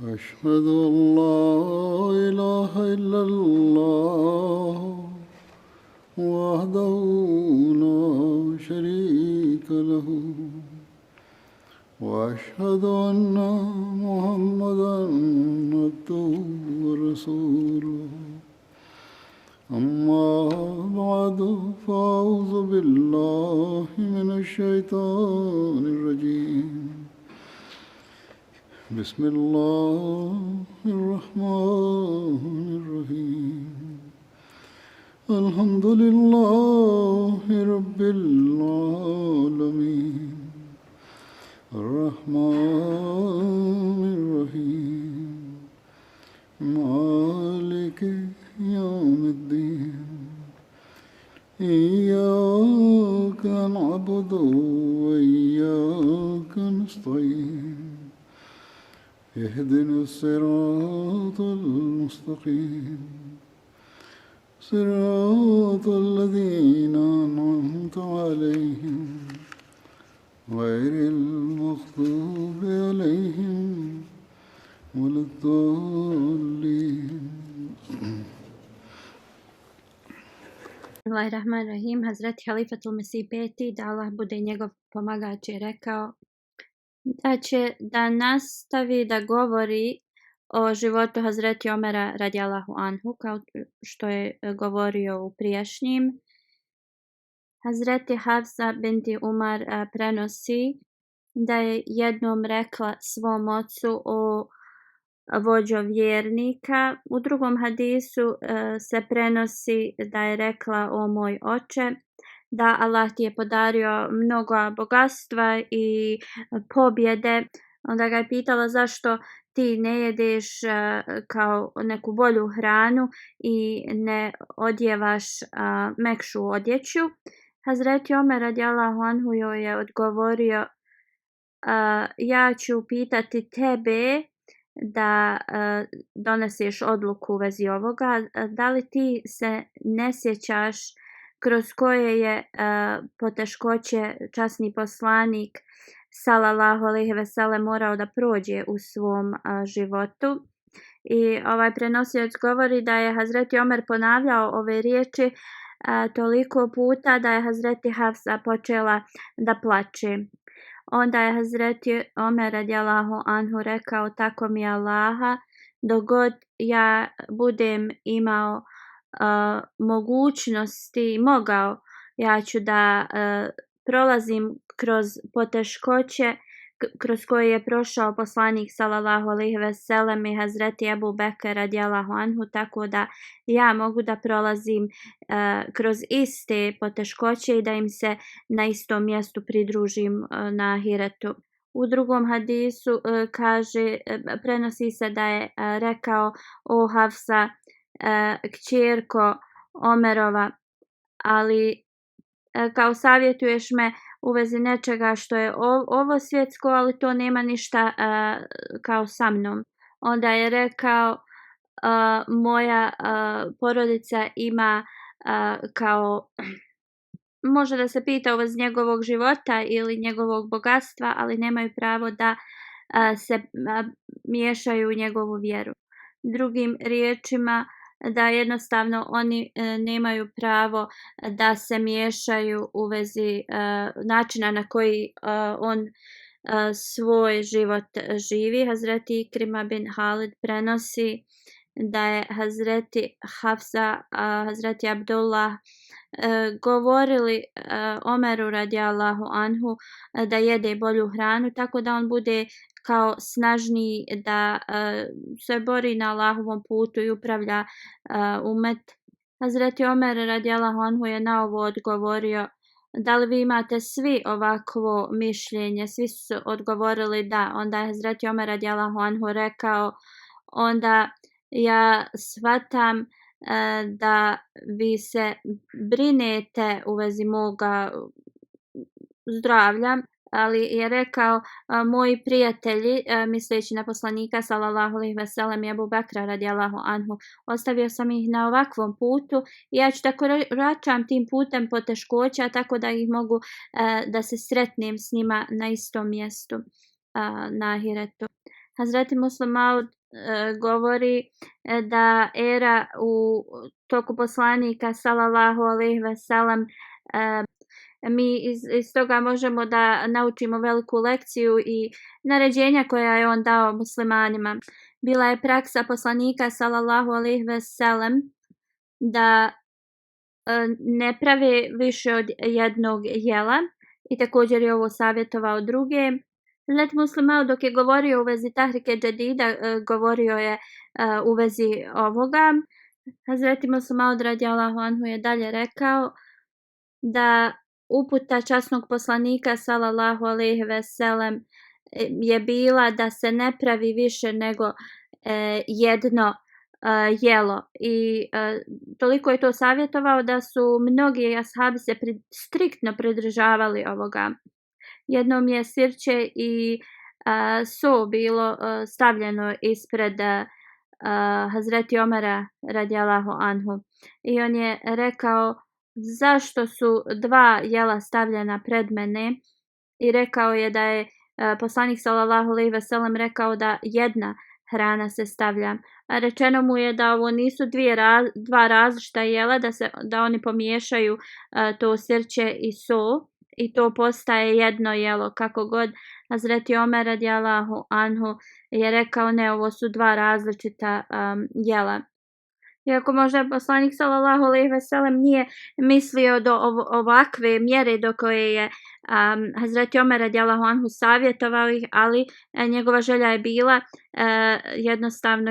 أشهد أن لا إله إلا الله وحده لا شريك له وأشهد أن محمدا عبده ورسوله أما بعد فأعوذ بالله من الشيطان الرجيم بسم الله الرحمن الرحيم الحمد لله رب العالمين الرحمن الرحيم مالك يوم الدين إياك نعبد وإياك نستعين اهدنا الصراط المستقيم صراط الذين أنعمت عليهم غير المغضوب عليهم ولا الضالين. Bismillahirrahmanirrahim. Hazreti Halifatul Mesih peti, da Allah bude njegov pomagač, je rekao da će da nastavi da govori o životu Hazreti Omera radijallahu anhu, kao što je govorio u prijašnjim. Hazreti Hafsa binti Umar prenosi da je jednom rekla svom ocu o vođo vjernika. U drugom hadisu se prenosi da je rekla: o moj oče, da Allah ti je podario mnogo bogatstva i pobjede. Onda ga je pitala zašto ti ne jedeš kao neku bolju hranu i ne odjevaš mekšu odjeću. Hazreti Omer radijallahu anhu joj je odgovorio: ja ću pitati tebe da doneseš odluku u vezi ovoga. Da li ti se ne sjećaš kroz koje je poteškoće časni poslanik sallallahu alejhi ve sellem morao da prođe u svom životu? I ovaj prenosioc govori da je Hazreti Omer ponavljao ove riječi toliko puta da je Hazreti Hafsa počela da plače. Onda je Hazreti Omer radijallahu anhu rekao: tako mi Allaha, dok god ja budem imao mogućnosti, mogao, ja ću da prolazim kroz poteškoće kroz koje je prošao poslanik sallallahu alejhi ve sellem i Hazreti Ebu Bekr radijallahu anhu, tako da ja mogu da prolazim kroz iste poteškoće i da im se na istom mjestu pridružim na ahiretu. U drugom hadisu prenosi se da je rekao: o Hafsa, kćerko Omerova, ali kao savjetuješ me u vezi nečega što je ovo svjetsko, ali to nema ništa kao sa mnom. Onda je rekao: moja porodica ima kao, može da se pita u vezi njegovog života ili njegovog bogatstva, ali nemaju pravo da se miješaju u njegovu vjeru. Drugim riječima, da jednostavno oni nemaju pravo da se miješaju u vezi načina na koji on svoj život živi. Hazreti Ikrima bin Halid prenosi da je Hazreti Hafsa, Hazreti Abdullah govorili Omeru radijallahu anhu da jede bolju hranu, tako da on bude kao snažniji, da se bori na Allahovom putu i upravlja umet. Hazreti Omer radijallahu anhu je na ovo odgovorio: da li vi imate svi ovakvo mišljenje? Svi su odgovorili da. Onda je Hazreti Omer radijallahu anhu rekao: onda ja shvatam da vi se brinete u vezi moga zdravlja, ali je rekao: moji prijatelji, misleći na poslanika sallallahu alejhi ve sellem i Ebu Bekra radijallahu anhu, ostavio sam ih na ovakvom putu i ja ću da koračam tim putem poteškoća tako da ih mogu da se sretnem s njima na istom mjestu na ahiretu. Hazreti Muslim Maud govori da era u toku poslanika sallallahu alejhi ve sellem mi iz toga možemo da naučimo veliku lekciju i naređenja koja je on dao muslimanima. Bila je praksa poslanika sallallahu alejhi ve sellem da ne prave više od jednog jela i također je ovo savjetovao druge. Hazreti Muslim Maud dok je govorio u vezi Tahrike Džadida, govorio je u vezi ovoga. Hazreti Muslim Maud radijallahu anhu je dalje rekao da uputa časnog poslanika sallallahu alejhi ve sellem je bila da se ne pravi više nego jedno jelo i toliko je to savjetovao da su mnogi ashabi se striktno pridržavali ovoga. Jednom je sirće i so bilo stavljeno ispred Hazreti Omara radijallahu anhu i on je rekao zašto su dva jela stavljena pred mene i rekao je da je poslanik sallallahu alejhi ve sellem rekao da jedna hrana se stavlja. A rečeno mu je da ovo nisu dva različita jela, da oni pomiješaju to sirće i so i to postaje jedno jelo. Kako god Hazreti Omer radijallahu anhu je rekao ne, ovo su dva različita jela. Iako možda poslanik sallallahu alejhi ve sellem nije mislio do ovakve mjere do koje je Hazreti Omer radijallahu anhu savjetovao ih, ali njegova želja je bila jednostavno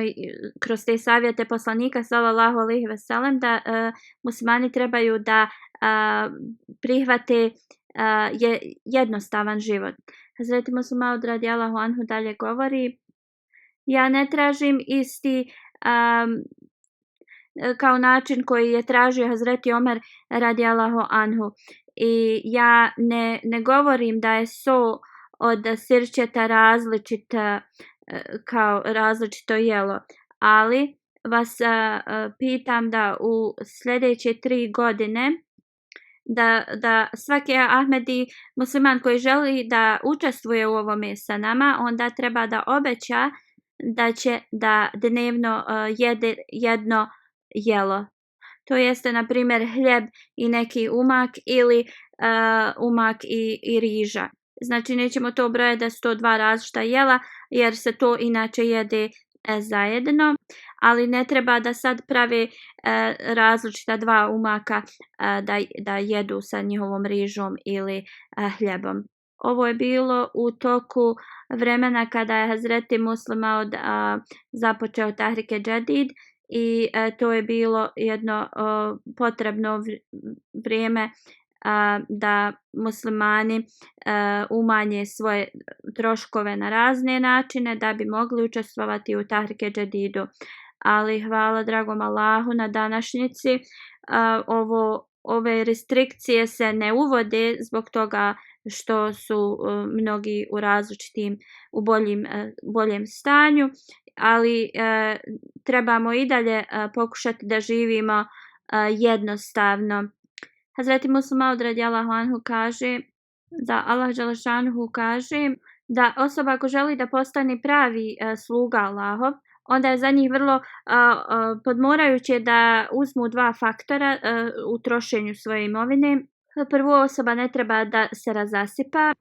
kroz te savjete poslanika sallallahu alejhi ve sellem da muslimani trebaju da prihvate jednostavan život. Hazreti Muslim Maud radijallahu anhu dalje govori: ja ne tražim isti kao način koji je tražio Hazreti Omer radijallahu anhu. I ja ne govorim da je so od sirćeta različita kao različito jelo, ali vas pitam da u sljedeće 3 godine da svaki Ahmedi musliman koji želi da učestvuje u ovome sa nama, onda treba da obeća da će da dnevno jede jedno jelo. To jeste, na primjer, hljeb i neki umak ili umak i riža. Znači, nećemo to brojati da su to dva različita jela, jer se to inače jede zajedno, ali ne treba da sad prave različita dva umaka da jedu sa njihovom rižom ili hljebom. Ovo je bilo u toku vremena kada je Hazreti Muslim Maud započeo Tahrike Džadid i to je bilo jedno potrebno vrijeme da muslimani umanje svoje troškove na razne načine da bi mogli učestvovati u Tahrike Džadidu. Ali hvala dragom Allahu na današnjici ove restrikcije se ne uvode zbog toga što su mnogi u različitim, u boljem stanju, ali trebamo i dalje pokušati da živimo jednostavno. Hazreti Muslim Maud radijallahu anhu kaže da Allah dželešanuhu kaže da osoba ako želi da postane pravi sluga Allahov, onda je za njih vrlo podmorajuće da uzmu 2 faktora u trošenju svoje imovine. Prvo, osoba ne treba da se razasipa.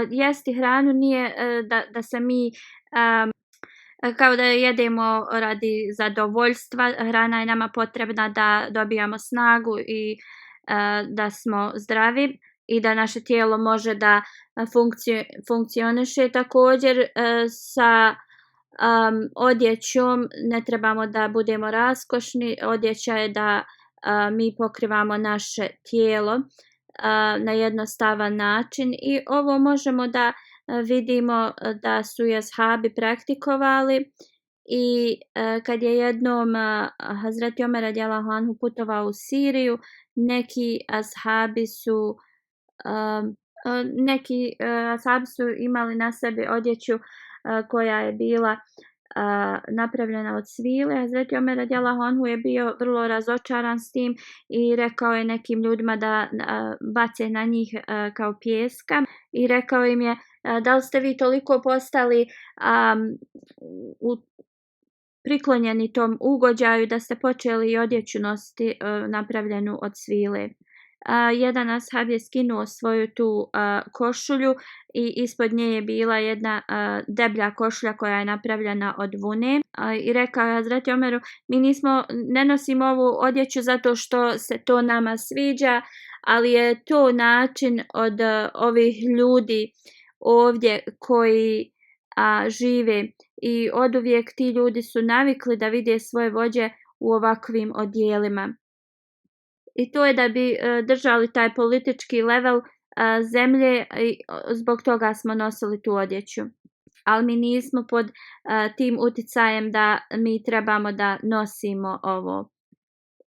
Jesti hranu nije da se mi kao da jedemo radi zadovoljstva. Hrana je nama potrebna da dobijamo snagu i da smo zdravi i da naše tijelo može da funkcioniše. Također sa odjećom ne trebamo da budemo raskošni. Odjeća je da mi pokrivamo naše tijelo na jednostavan način i ovo možemo da vidimo da su i ashabi praktikovali. I kad je jednom Hazreti Omer radijallahu anhu putovao u Siriju, neki ashabi su imali na sebi odjeću koja je bila napravljena od svile. Hazreti Omer radijallahu anhu je bio vrlo razočaran s tim i rekao je nekim ljudima da bace na njih kao pijeska i rekao im je Da li ste vi toliko postali priklonjeni tom ugođaju da ste počeli i odjeću nositi napravljenu od svile? Jedan ashab je skinuo svoju tu košulju i ispod nje je bila jedna deblja košulja koja je napravljena od vune i rekao je Hazreti Omeru, mi ne nosimo ovu odjeću zato što se to nama sviđa, ali je to način od ovih ljudi ovdje koji žive i oduvijek ti ljudi su navikli da vide svoje vođe u ovakvim odjelima. I to je da bi držali taj politički level zemlje i zbog toga smo nosili tu odjeću. Ali mi nismo pod tim uticajem da mi trebamo da nosimo ovo.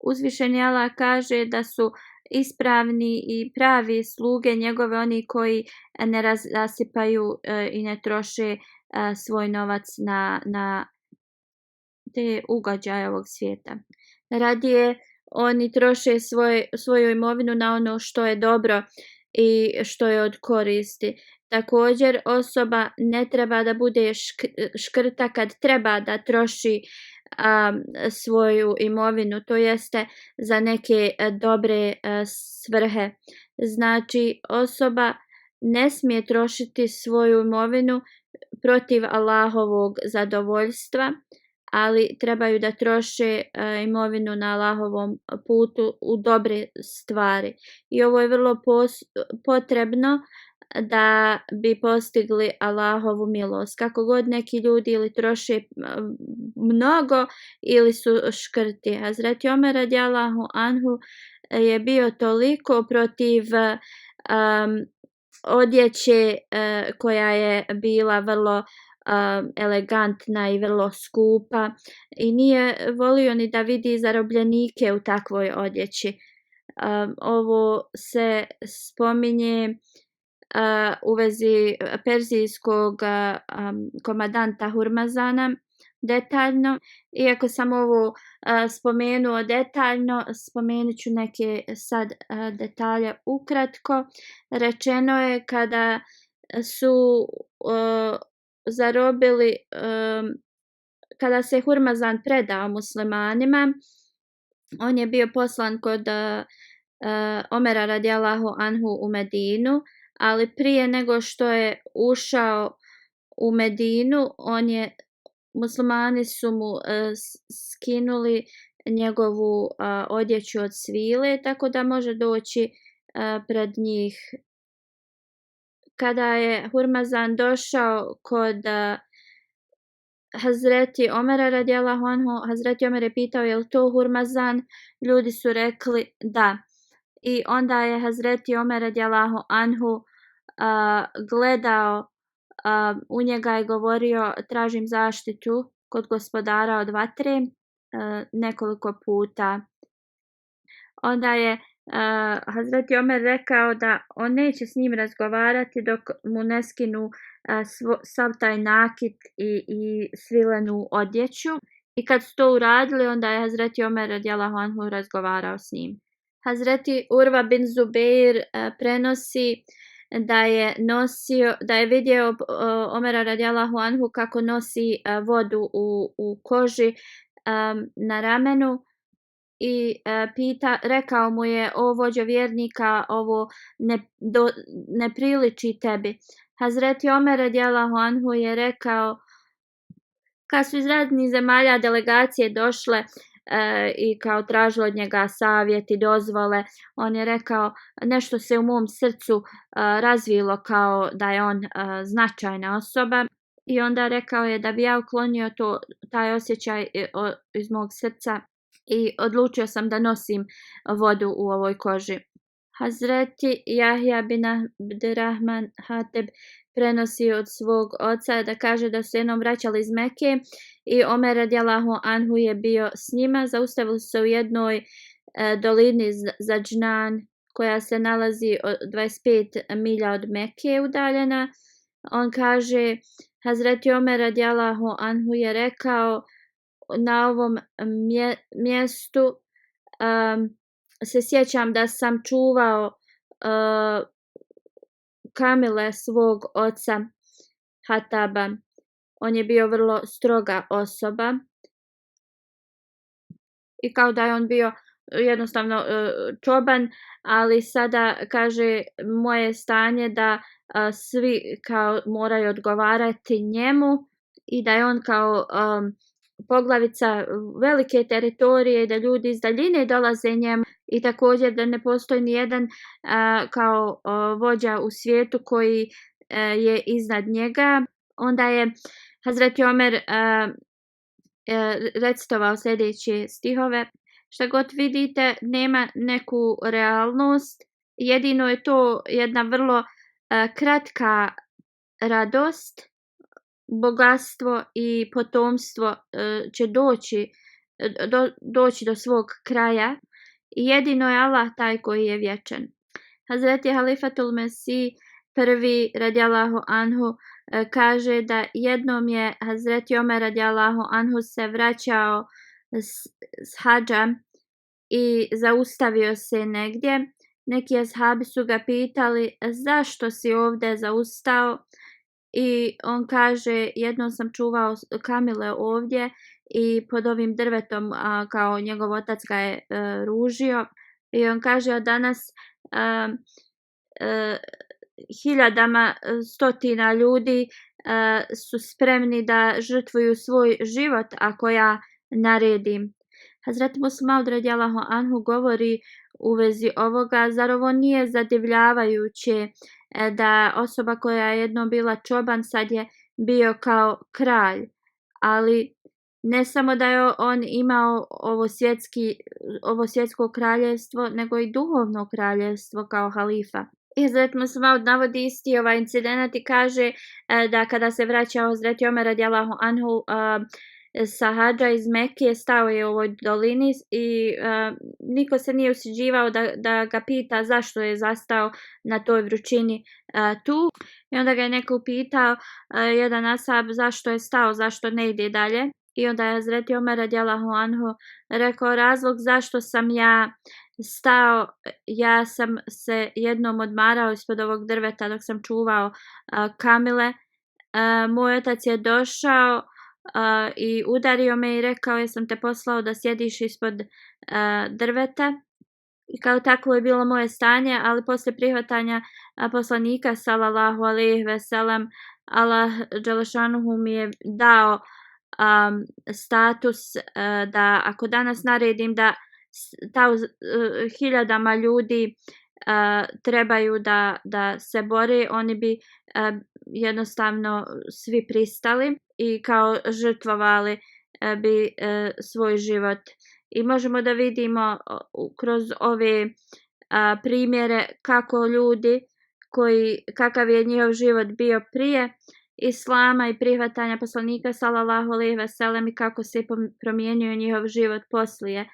Uzvišeni Allah kaže da su ispravni i pravi sluge njegove oni koji ne rasipaju i ne troše svoj novac na te ugođaje ovog svijeta. Radije oni troše svoju imovinu na ono što je dobro i što je od koristi. Također osoba ne treba da bude škrta kad treba da troši svoju imovinu, to jeste za neke dobre svrhe. Znači osoba ne smije trošiti svoju imovinu protiv Allahovog zadovoljstva, ali trebaju da troše imovinu na Allahovom putu u dobre stvari. I ovo je vrlo potrebno da bi postigli Allahovu milost. Kako god neki ljudi ili troše mnogo ili su škrti. Hazreti Omer radijallahu anhu je bio toliko protiv odjeće koja je bila vrlo elegantna i vrlo skupa i nije volio ni da vidi zarobljenike u takvoj odjeći. Ovo se spominje u vezi perzijskog komadanta Hurmazana detaljno. Iako sam ovo spomenuo detaljno, spomenut ću neke sad detalje ukratko. Rečeno je kada su zarobili, kada se Hurmazan predao muslimanima, on je bio poslan kod Omera radijallahu anhu u Medinu, ali prije nego što je ušao u Medinu, muslimani su mu skinuli njegovu odjeću od svile, tako da može doći pred njih. Kada je Hurmazan došao kod Hazreti Omera radijallahu anhu, Hazreti Omer je pitao je li to Hurmazan, ljudi su rekli da. I onda je Hazreti Omer radijallahu anhu gledao u njega i govorio tražim zaštitu kod gospodara od vatre nekoliko puta. Onda je Hazreti Omer rekao da on neće s njim razgovarati dok mu ne skinu sav taj nakit i svilenu odjeću. I kad su to uradili, onda je Hazreti Omer radijallahu anhu razgovarao s njim. Hazreti Urva bin Zubeir prenosi da je vidio Omera radijallahu anhu kako nosi vodu u koži na ramenu i rekao mu je o vođo vjernika, ovo ne priliči tebi. Hazreti Omer radijallahu anhu je rekao, kad su iz raznih zemalja delegacije došle i kao tražilo od njega savjet i dozvole, on je rekao nešto se u mom srcu razvilo kao da je on značajna osoba i onda rekao je da bi ja uklonio taj osjećaj iz mog srca i odlučio sam da nosim vodu u ovoj koži. Hazreti Jahja bin Abdirahman Hateb prenosi od svog oca da kaže da su jednom vraćali iz Mekke i Omer radijallahu anhu je bio s njima. Zaustavili se u jednoj dolini Zadžnan koja se nalazi 25 milja od Mekke udaljena. On kaže, Hazreti Omer radijallahu anhu je rekao, na ovom mjestu se sjećam da sam čuvao Kamile svog oca Hataba. On je bio vrlo stroga osoba i kao da je on bio jednostavno čoban, ali sada kaže moje stanje da svi kao moraju odgovarati njemu i da je on kao poglavica velike teritorije i da ljudi iz daljine dolaze njemu i također da ne postoji ni jedan kao vođa u svijetu koji je iznad njega. Onda je Hazreti Omer recitovao sljedeće stihove: šta god vidite nema neku realnost, jedino je to jedna vrlo kratka radost, bogatstvo i potomstvo će doći do svog kraja i jedino je Allah taj koji je vječan. Hazreti Halifatul Mesih prvi radijallahu anhu kaže da jednom je Hazreti Omer radijallahu anhu se vraćao s hadža i zaustavio se negdje. Neki ashabi su ga pitali zašto si ovdje zaustao i on kaže jednom sam čuvao kamile ovdje i pod ovim drvetom kao njegov otac ga je ružio i on kaže od danas hiljadama, stotina ljudi su spremni da žrtvuju svoj život ako ja naredim. Hazret Muslih Maud radijallahu anhu govori u vezi ovoga, zar ovo nije zadivljavajuće da osoba koja je jednom bila čoban sad je bio kao kralj, ali ne samo da je on imao ovo svjetsko kraljevstvo, nego i duhovno kraljevstvo kao halifa. I Hazret Muslih Maud navodi isti ovaj incident i kaže da kada se vraćao Hazreti Omer radijallahu anhu sa hadža iz Mekke, stao je u ovoj dolini i niko se nije usuđivao da ga pita zašto je zastao na toj vrućini tu. I onda ga je neko pitao, jedan ashab, zašto je stao, zašto ne ide dalje. I onda je Hazreti Omer radijallahu anhu rekao razlog zašto sam ja stao, ja sam se jednom odmarao ispod ovog drveta dok sam čuvao kamile. Moj otac je došao i udario me i rekao jesam te poslao da sjediš ispod drveta. I kao takvo je bilo moje stanje, ali poslije prihvatanja poslanika sallallahu alejhi ve sellem, Allah dželešanuhu mi je dao status da ako danas naredim da hiljadama ljudi trebaju da se bore, oni bi jednostavno svi pristali i kao žrtvovali bi svoj život. I možemo da vidimo kroz ove primjere kako ljudi kakav je njihov život bio prije Islama i prihvatanja poslanika sallallahu alejhi ve sellem i kako se promijenio njihov život poslije.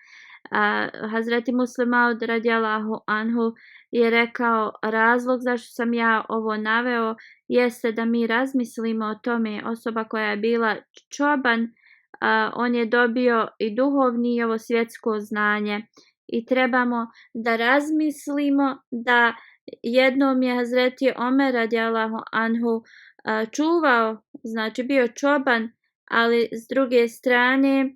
Hazreti Muslih Maud radijallahu anhu je rekao razlog zašto sam ja ovo naveo jeste da mi razmislimo o tome. Osoba koja je bila čoban, on je dobio i duhovni i ovo svjetsko znanje i trebamo da razmislimo da jednom je Hazreti Omer radijallahu anhu čuvao, znači bio čoban, ali s druge strane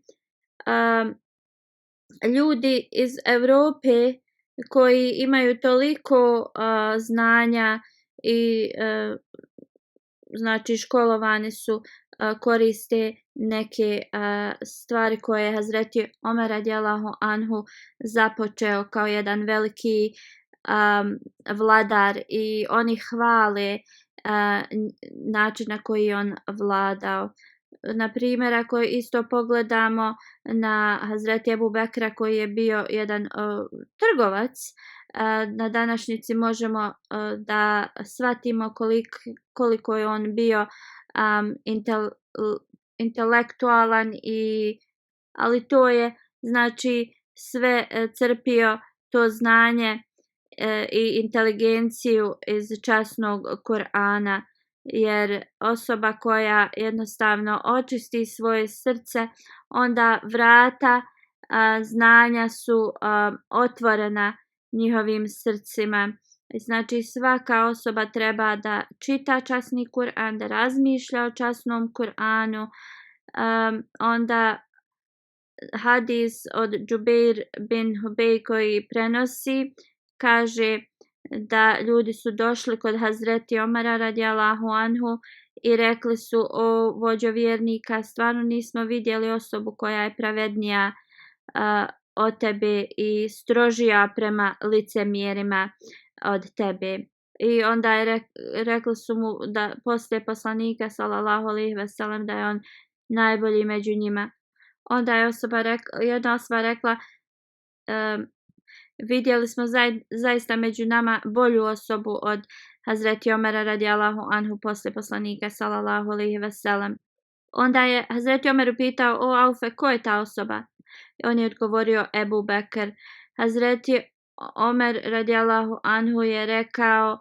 ljudi iz Europe koji imaju toliko znanja i znači školovani su, koriste neke stvari koje je Hazreti Omer radijallahu anhu započeo kao jedan veliki vladar i oni hvale način na koji on vladao. Na primjer, ako isto pogledamo na Hazreti Ebu Bekra koji je bio jedan trgovac, na današnjici možemo da shvatimo koliko je on bio intelektualan, ali to je znači sve crpio to znanje i inteligenciju iz časnog Kur'ana, jer osoba koja jednostavno očisti svoje srce, onda vrata znanja su otvorena njihovim srcima Znači svaka osoba treba da čita časni Kur'an, da razmišlja o časnom Kur'anu. Onda hadis od Džubeir bin Hubej koji prenosi, kaže da ljudi su došli kod Hazreti Omara radijallahu anhu i rekli su: o vođo vjernika, stvarno nismo vidjeli osobu koja je pravednija od tebe i strožija prema licemjerima od tebe. I onda je rekli su mu da poslije poslanika sallallahu alejhi ve sellem da je on najbolji među njima. Onda je jedna osoba rekla: vidjeli smo zaista među nama bolju osobu od Hazreti Omara radijallahu anhu poslije poslanika sallallahu alejhi ve sellem. Onda je Hazreti Omer upitao: o Aufe, ko je ta osoba? On je odgovorio: Ebu Bekr. Hazreti Omer radijallahu anhu je rekao: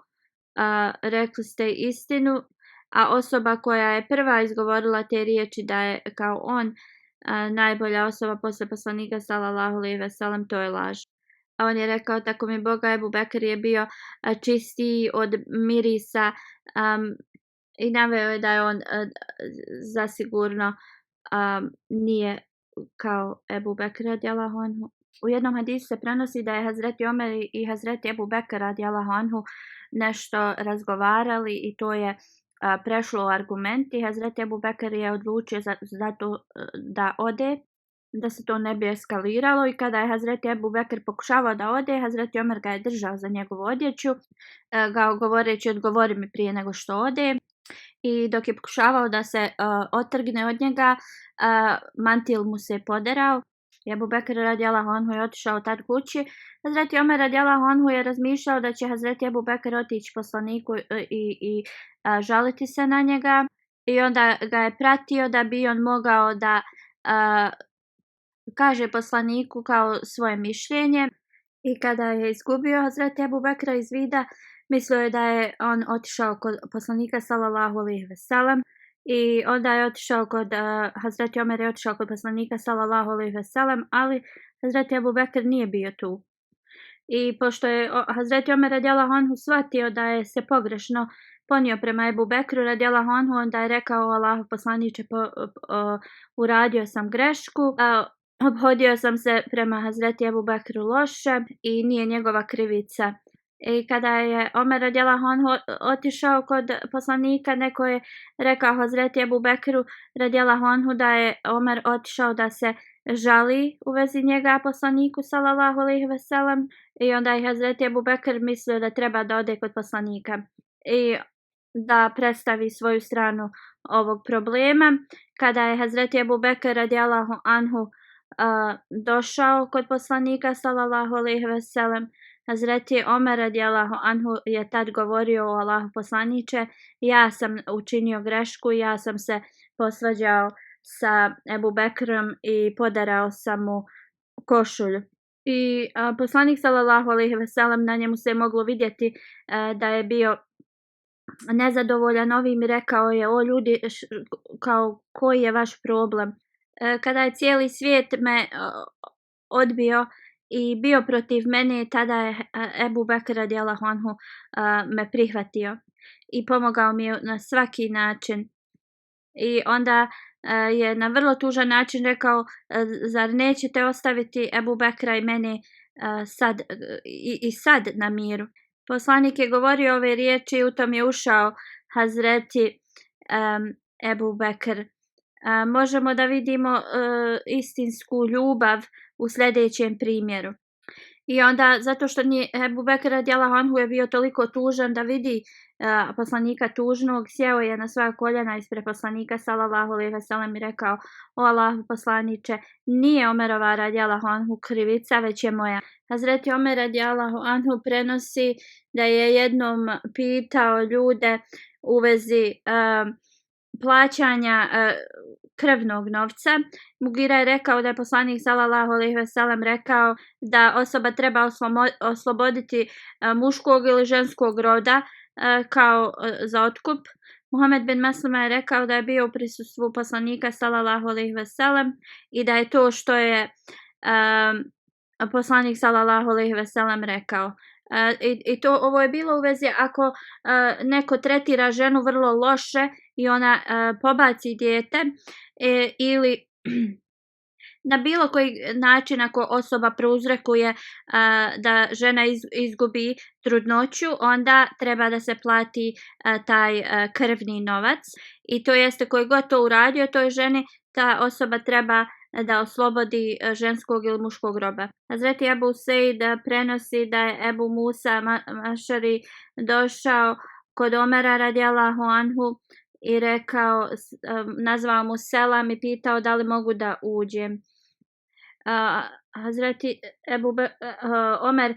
rekli ste istinu, a osoba koja je prva izgovorila te riječi da je kao on najbolja osoba poslije poslanika sallallahu alejhi ve sellem, to je laž. A on je rekao: tako mi Boga, Ebu Bekr je bio čistiji od mirisa, i naveo je da je on zasigurno nije kao Ebu Bekr radijallahu anhu. U jednom hadisu se prenosi da je Hazreti Omer i Hazreti Ebu Bekr radijallahu anhu nešto razgovarali i to je prešlo u argumenti. Hazreti Ebu Bekr je odlučio zato da ode, da se to ne bi eskaliralo, i kada je Hazreti Ebu Bekr pokušavao da ode, Hazreti Omer ga je držao za njegovu odjeću, govoreći: odgovori mi prije nego što ode. I dok je pokušavao da se otrgne od njega, mantil mu se poderao. Ebu Bekr radijallahu anhu je otišao tad kući. Hazreti Omer radijallahu anhu je razmišljao da će Hazreti Ebu Bekr otići poslaniku i žaliti se na njega, i onda ga je pratio da bi on mogao da kaže poslaniku kao svoje mišljenje. I kada je izgubio Hazreti Ebu Bekra iz vida, mislio je da je on otišao kod poslanika sallallahu alejhi ve sellem, i onda je otišao kod Hazreti Omer je otišao kod poslanika sallallahu alejhi ve sellem, ali Hazreti Ebu Bekr nije bio tu. I pošto je Hazreti Omer radijallahu anhu shvatio da je se pogrešno ponio prema Ebu Bekru radijallahu anhu, onda je rekao: Allahu poslaniče, uradio sam grešku, obhodio sam se prema Hazreti Ebu Bekru loše i nije njegova krivica. I kada je Omer radijallahu anhu otišao kod poslanika, neko je rekao Hazreti Ebu Bekru radijallahu anhu da je Omer otišao da se žali u vezi njega poslaniku sallallahu alejhi ve sellem, i onda je Hazreti Ebu Bekr mislio da treba da ode kod poslanika i da predstavi svoju stranu ovog problema. Kada je Hazreti Ebu Bekr radijallahu anhu došao kod poslanika sallallahu alejhi ve sellem, Hazreti Omer radijallahu anhu je tad govorio: o Allahu poslaniče, ja sam učinio grešku, ja sam se posvađao sa Ebu Bekrom i podarao sam mu košulju. I poslanik sallallahu alejhi ve sellem, na njemu se moglo vidjeti da je bio nezadovoljan ovim i rekao je: o ljudi, kao koji je vaš problem? Kada je cijeli svijet me odbio i bio protiv mene, tada je Ebu Bekr radijallahu anhu me prihvatio i pomogao mi na svaki način. I onda je na vrlo tužan način rekao: zar nećete ostaviti Ebu Bekra i mene sad na miru? Poslanik je govorio ove riječi i u tom je ušao Hazreti Ebu Bekr. Možemo da vidimo istinsku ljubav u sljedećem primjeru. I onda, zato što Ebu Bekr radijallahu anhu je bio toliko tužan da vidi poslanika tužnog, sjeo je na svoja koljena ispred poslanika sallallahu alejhi ve sellem i rekao: o Allahu poslaniče, nije Omerova radijallahu anhu krivica, već je moja. Hazreti Omer radijallahu anhu prenosi da je jednom pitao ljude u vezi plaćanja krvnog novca. Mugira je rekao da je poslanik sallallahu alejhi ve sellem rekao da osoba treba osloboditi muškog ili ženskog roda kao za otkup. Muhammed bin Maslama je rekao da je bio u prisustvu poslanika sallallahu alejhi ve sellem i da je to što je poslanik sallallahu alejhi ve sellem rekao. I to ovo je bilo u vezi ako neko tretira ženu vrlo loše i ona pobaci dijete ili na bilo koji način ako osoba prouzrokuje da žena izgubi trudnoću, onda treba da se plati taj krvni novac. I to jeste koji god to uradio toj ženi, ta osoba treba da oslobodi ženskog ili muškog roba. Hazreti Ebu Seid prenosi da je Ebu Musa Mašari došao kod Omera radijallahu anhu i rekao, nazvao mu selam i pitao da li mogu da uđem. Hazreti Omer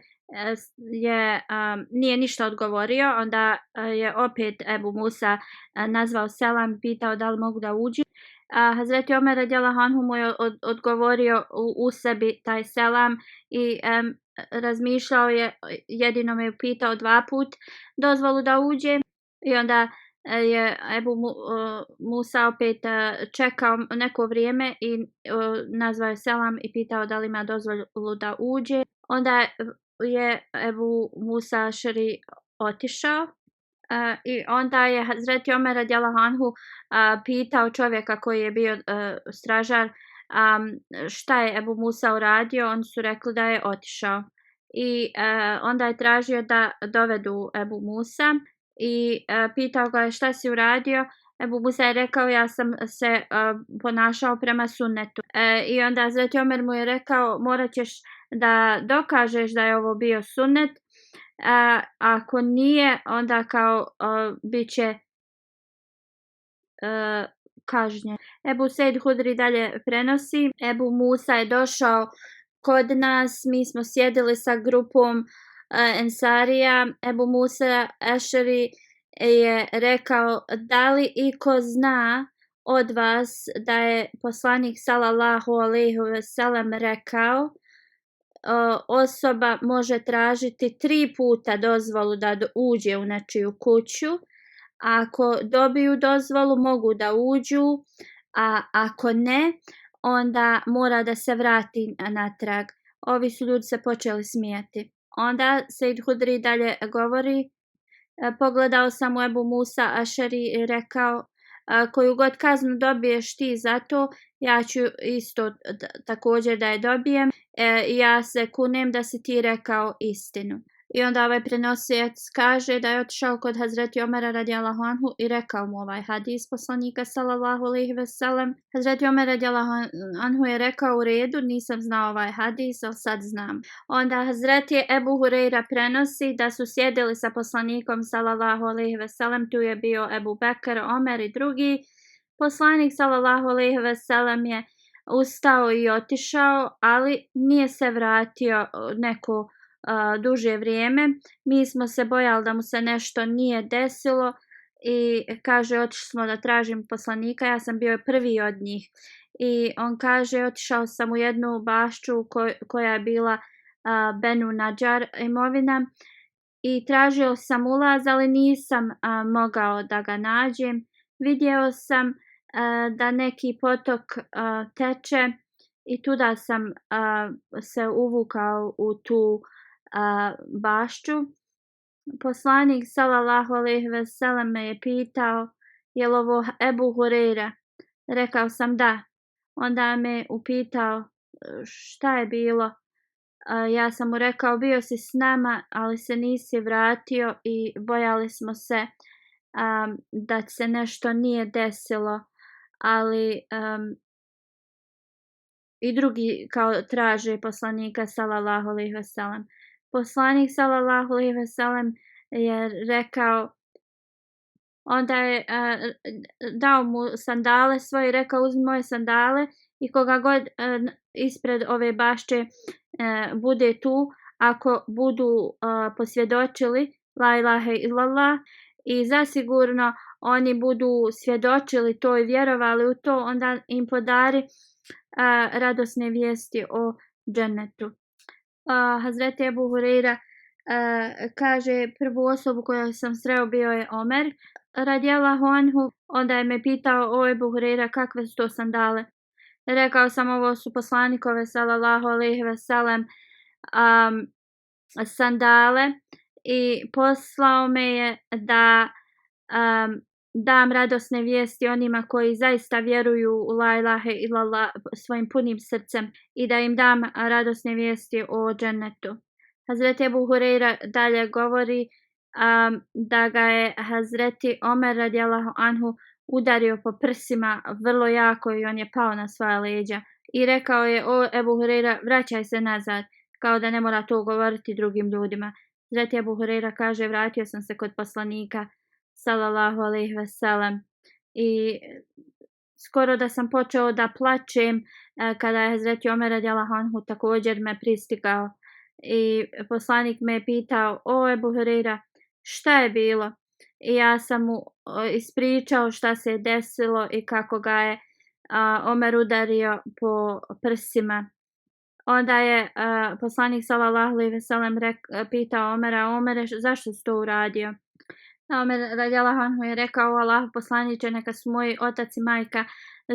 nije ništa odgovorio, onda je opet Ebu Musa nazvao selam i pitao da li mogu da uđem. Hazreti Omer radijallahu anhu mu je odgovorio u sebi taj selam i razmišljao je, jedino me je pitao 2 puta dozvolu da uđe i onda je Ebu Musa opet čekao neko vrijeme i nazvao je selam i pitao da li ima dozvolu da uđe. Onda je Ebu Musa Ašari otišao i onda je Hazreti Omer radijallahu anhu pitao čovjeka koji je bio stražar šta je Ebu Musa uradio. Oni su rekli da je otišao i onda je tražio da dovedu Ebu Musa i pitao ga je šta si uradio. Ebu Musa je rekao ja sam se ponašao prema sunnetu. I onda Hazreti Omer mu je rekao morat ćeš da dokažeš da je ovo bio sunnet. Ako nije, onda kao bit će kažnjen. Ebu Seid Hudri dalje prenosi. Ebu Musa je došao kod nas, mi smo sjedili sa grupom Ensarija. Ebu Musa Ašari je rekao da li iko zna od vas da je poslanik sallallahu alejhi ve sellem rekao osoba može tražiti 3 puta dozvolu da uđe u nečiju kuću. Ako dobiju dozvolu mogu da uđu, a ako ne, onda mora da se vrati natrag. Ovi su ljudi se počeli smijati. Onda Sejd Hudri dalje govori, pogledao sam u Ebu Musa Ašari i rekao koju god kaznu dobiješ ti za to, ja ću isto također da je dobijem. Ja se kunem da si ti rekao istinu. I onda ovaj prenosilac kaže da je otišao kod Hazreti Omera radijallahu anhu i rekao mu ovaj hadis poslanika sallallahu alejhi ve sellem. Hazreti Omer radijallahu anhu je rekao u redu, nisam znao ovaj hadis, ali sad znam. Onda Hazreti Ebu Hureyra prenosi da su sjedili sa poslanikom sallallahu alejhi ve sellem, tu je bio Ebu Bekr, Omer i drugi. Poslanik sallallahu alejhi ve sellem je ustao i otišao, ali nije se vratio neko duže vrijeme. Mi smo se bojali da mu se nešto nije desilo i kaže otišli smo da tražimo poslanika, ja sam bio prvi od njih i on kaže otišao sam u jednu bašću koja je bila Benu Nadžar imovina i tražio sam ulaz, ali nisam mogao da ga nađem. Vidio sam da neki potok teče i tuda sam se uvukao u tu bašću. Poslanik sallallahu alejhi ve sellem me je pitao je li ovo Ebu Hureyra? Rekao sam da. Onda me upitao šta je bilo. Ja sam mu rekao bio si s nama, ali se nisi vratio i bojali smo se da se nešto nije desilo, ali i drugi kao traže poslanika sallallahu alejhi ve sellem. Poslanik sallallahu alejhi ve sellem je rekao, onda je dao mu sandale svoje i rekao uzmi moje sandale i koga god ispred ove bašće bude tu, ako budu posvjedočili la ilaha illallah i zasigurno oni budu svjedočili to i vjerovali u to, onda im podari radosne vijesti o džennetu. Hazreti Ebu Hureyra kaže prvu osobu koju sam sreo bio je Omer radijallahu anhu. Onda je me pitao o Ebu Hureyra kakve su to sandale. Rekao sam ovo su poslanikove sallallahu alejhi ve sellem sandale i poslao me je da dam radosne vijesti onima koji zaista vjeruju u la ilaha illallah svojim punim srcem i da im dam radosne vijesti o džennetu. Hazreti Ebu Hureyra dalje govori da ga je Hazreti Omer radijallahu anhu udario po prsima vrlo jako i on je pao na svoja leđa i rekao je: o Ebu Hureyra, vraćaj se nazad, kao da ne mora to govoriti drugim ljudima. Hazreti Ebu Hureyra kaže: vratio sam se kod poslanika sallallahu alejhi ve sellem i skoro da sam počeo da plačem kada je Hazreti Omer radijallahu anhu također me pristigao i poslanik me je pitao: o Ebu Hureyra, šta je bilo? I ja sam mu ispričao šta se je desilo i kako ga je Omer udario po prsima. Onda je poslanik sallallahu alejhi ve sellem pitao Omera: Omere, zašto si to uradio? Omer radijallahu anhu je rekao: Allahu poslaniče, neka su moji otac i majka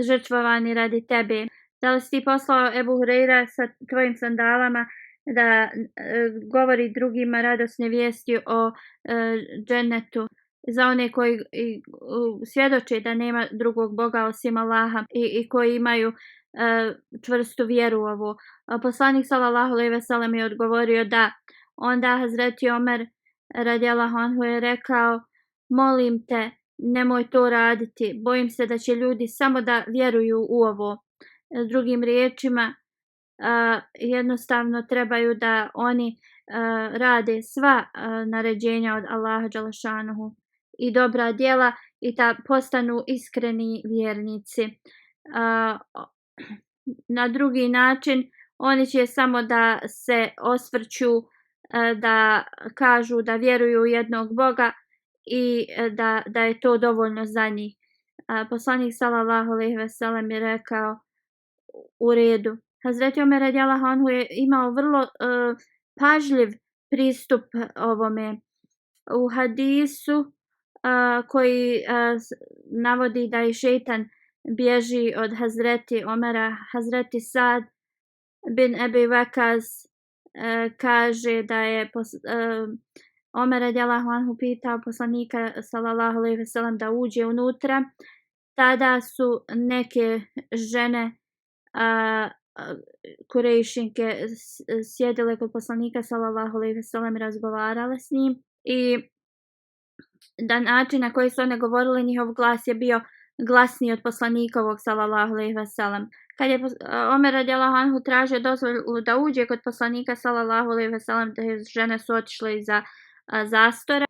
žrtvovani radi tebe. Da li si ti poslao Ebu Hureyra sa tvojim sandalama da govori drugima radosne vijesti o džennetu za one koji svjedoče da nema drugog Boga osim Allaha i koji imaju čvrstu vjeru u ovo? Poslanik sallallahu alejhi ve sellem je odgovorio da. Onda Hazreti Omer radijallahu anhu je rekao: molim te, nemoj to raditi, bojim se da će ljudi samo da vjeruju u ovo. Drugim riječima, jednostavno trebaju da oni rade sva naređenja od Allaha dželešanuhu i dobra djela i da postanu iskreni vjernici. Na drugi način oni će samo da se osvrću, da kažu da vjeruju u jednog Boga i da je to dovoljno za njih. Poslanik sallallahu alejhi ve sellem je rekao: u redu. Hazreti Omer radijallahu anhu je imao vrlo pažljiv pristup ovome. U hadisu koji navodi da je šejtan bježi od Hazreti Omera, Hazreti Sad bin Ebi Waqas kaže da je Omer radijallahu anhu pitao poslanika sallallahu alejhi ve sellem da uđe unutra. Tada su neke žene Kurejšinke sjedile kod poslanika sallallahu alejhi ve sellem i razgovarale s njim i da način na koji su one govorile, njihov glas je bio glasniji od poslanikovog sallallahu alejhi ve sellem. Kad je Omer radijallahu anhu tražio dozvolu da uđe kod poslanika sallallahu alejhi ve sellem, te žene su otišle iza zastora.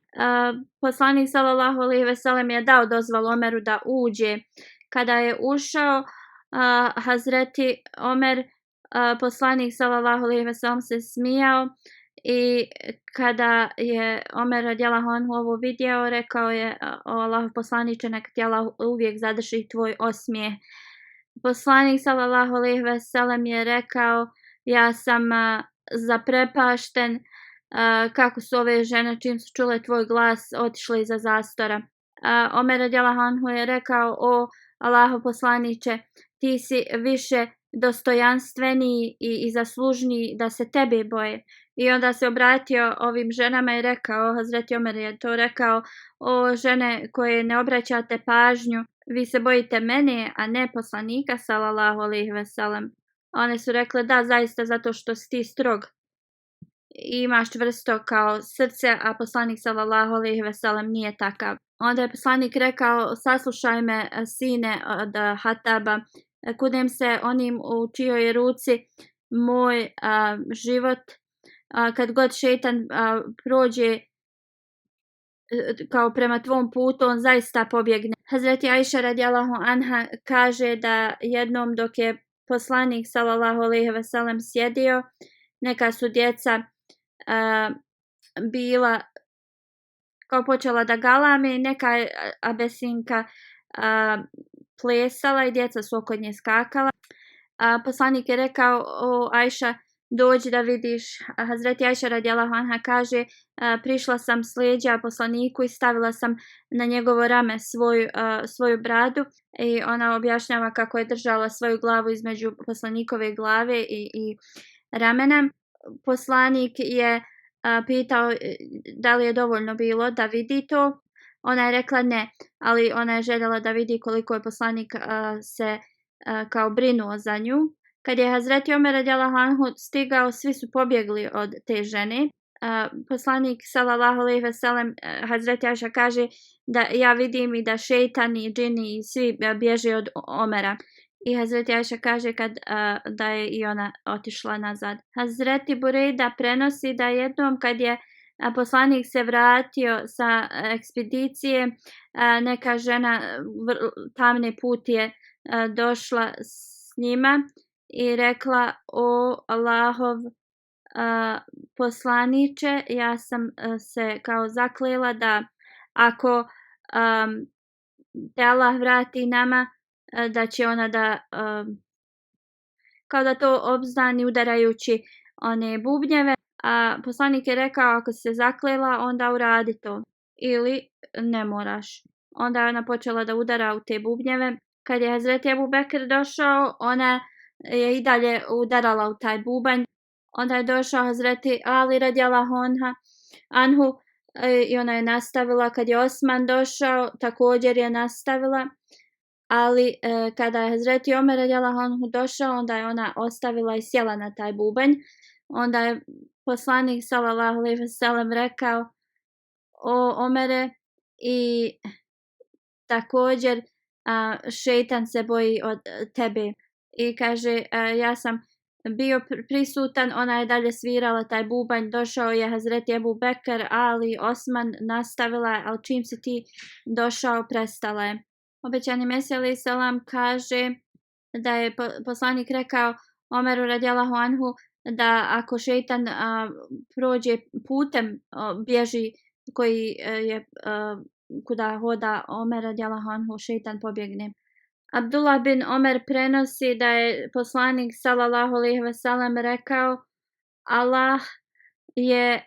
Poslanik sallallahu alejhi ve sellem je dao dozvolu Omeru da uđe. Kada je ušao Hazreti Omer, poslanik sallallahu alejhi ve sellem se smijao i kada je Omer radijallahu anhu ovo vidio, rekao je: o Allahov poslaniče, neka ti Allah uvijek zadrži tvoj osmijeh. Poslanik sallallahu alejhi ve sellem je rekao: ja sam zaprepašten kako su ove žene čim su čule tvoj glas otišle iza zastora. Omer radijallahu anhu je rekao: o Allahov poslaniče, ti si više dostojanstveniji i zaslužniji da se tebe boje. I onda se obratio ovim ženama i rekao, Hazreti Omer je to rekao: o žene koje ne obraćate pažnju, vi se bojite mene, a ne poslanika sallallahu alejhi ve sellem. One su rekle: da, zaista, zato što si ti strog i imaš čvrsto kao srce, a poslanik sallallahu alejhi ve sellem nije takav. Onda je poslanik rekao: saslušaj me, sine od Hataba, kudem se onim u čijoj je ruci moj život, kad god šejtan prođe kao prema tvom putu, on zaista pobjegne. Hazreti Ajša radijallahu anha kaže da jednom dok je poslanik sallallahu alejhi ve sellem sjedio, neka su djeca bila kao počela da galame, neka abesinka plesala i djeca su oko nje skakala. Poslanik je rekao: o Ajša, dođi da vidiš. Hazreti Ajša radijallahu anha kaže: prišla sam s leđa poslaniku i stavila sam na njegovo rame svoju bradu i ona objašnjava kako je držala svoju glavu između poslanikove glave i ramena. Poslanik je pitao da li je dovoljno bilo da vidi to. Ona je rekla ne, ali ona je željela da vidi koliko je poslanik se kao brinuo za nju. Kad je Hazreti Omer radijallahu anhu stigao, svi su pobjegli od te žene. Poslanik sallallahu alejhi ve sellem, Hazreti Ajša kaže da ja vidim i da šejtan i džini i svi bježe od Omera. I Hazreti Ajša kaže da je i ona otišla nazad. Hazreti Burejda prenosi da jednom kad je poslanik se vratio sa ekspedicije, neka žena tamni put je došla s njima i rekla: o Allahov poslaniče, ja sam se kao zaklela da ako te Allah vrati nama, da će ona da kao da to obznani udarajući one bubnjeve. A poslanik je rekao: ako se zaklela, onda uradi to ili ne moraš. Onda je ona počela da udara u te bubnjeve. Kad je Hazreti Ebu Bekr došao, ona je i dalje udarala u taj bubanj. Onda je došao Hazreti Ali radijallahu anhu i ona je nastavila. Kad je Osman došao, također je nastavila. Ali kada je Hazreti Omer radijallahu anhu došao, onda je ona ostavila i sjela na taj bubanj. Onda je poslanik sallallahu alejhi ve sellem rekao: o Omere, i također šejtan se boji od tebe. I kaže: ja sam bio prisutan, ona je dalje svirala taj bubanj, došao je Hazreti Ebu Bekr, Ali, Osman, nastavila je, ali čim si ti došao, prestala je. Obećani Mesija alejhi selam kaže da je poslanik rekao Omeru radijallahu anhu da ako šejtan prođe putem, bježi koji je kuda hoda Omer radijallahu anhu, šejtan pobjegne. Abdullah bin Omer prenosi da je poslanik sallallahu alejhi ve sellem rekao: Allah je